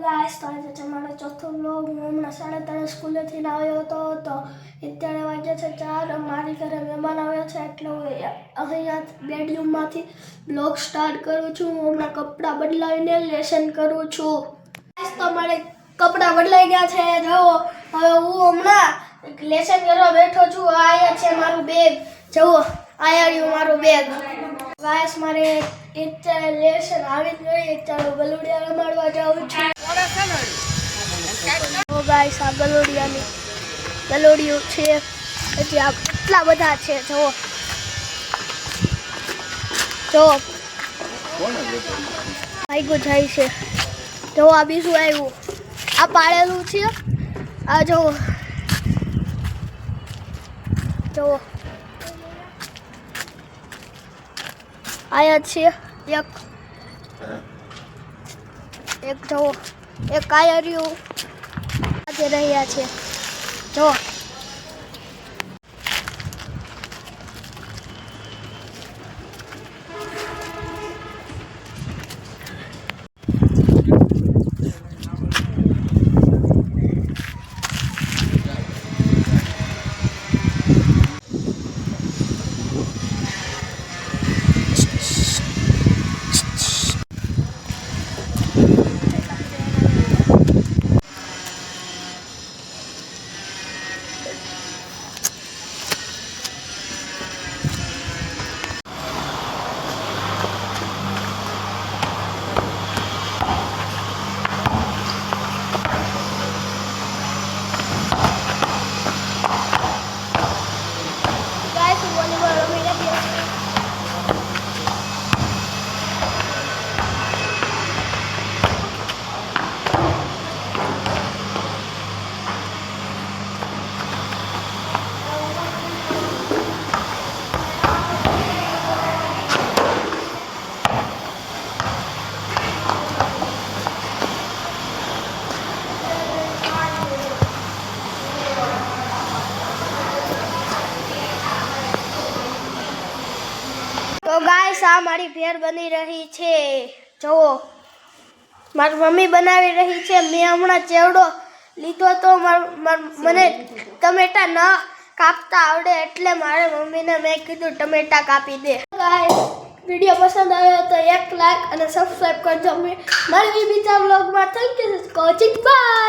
Guys તો આજે છે મારો ચોથો વ્લોગ. હું હમણાં 3:30 સ્કૂલેથી આવ્યો હતો તો અત્યારે વાગ્યા છે 4. મારી ઘરે મહેમાન આવ્યા છે એટલે હું અહીંયા બેડરૂમમાંથી વ્લોગ સ્ટાર્ટ કરું છું. હું હમણાં કપડાં બદલાવીને લેસન કરું છું. ગાઈસ તો મારે કપડાં બદલાઈ ગયા છે. જુઓ હવે હું હમણાં લેસન કરવા બેઠો છું. અહીંયા છે મારું બેગ. જુઓ અહીંયા રહ્યું મારું બેગ. ગાઈસ મારે અત્યારે લેસન આવી જ ગઈ. ચાલો ગલુડિયા રમાડવા જાઉં છું. ઓ ગાઈસ આ ગલોડિયું છે. એટલે આ કેટલા બધા છે. જુઓ આવ્યું જાય છે. જો આ બીજું આવ્યું. આ પાડેલું છે. આ જુઓ આયા છે એક જુઓ એક કાયરિયું આજે રહ્યા છે. જો તો ગાઈસ આ મારી ભેળ બની રહી છે. જુઓ મારી મમ્મી બનાવી રહી છે. મેં હમણાં ચેવડો લીધો તો મને ટમેટા ન કાપતા આવડે એટલે મારે મમ્મીને મેં કીધું ટમેટા કાપી દે. ગાઈસ વિડીયો પસંદ આવ્યો તો એક લાઈક અને સબસ્ક્રાઇબ કરજો. મારી બીજા વ્લોગમાં થેન્ક યુ વોચિંગ. બાય.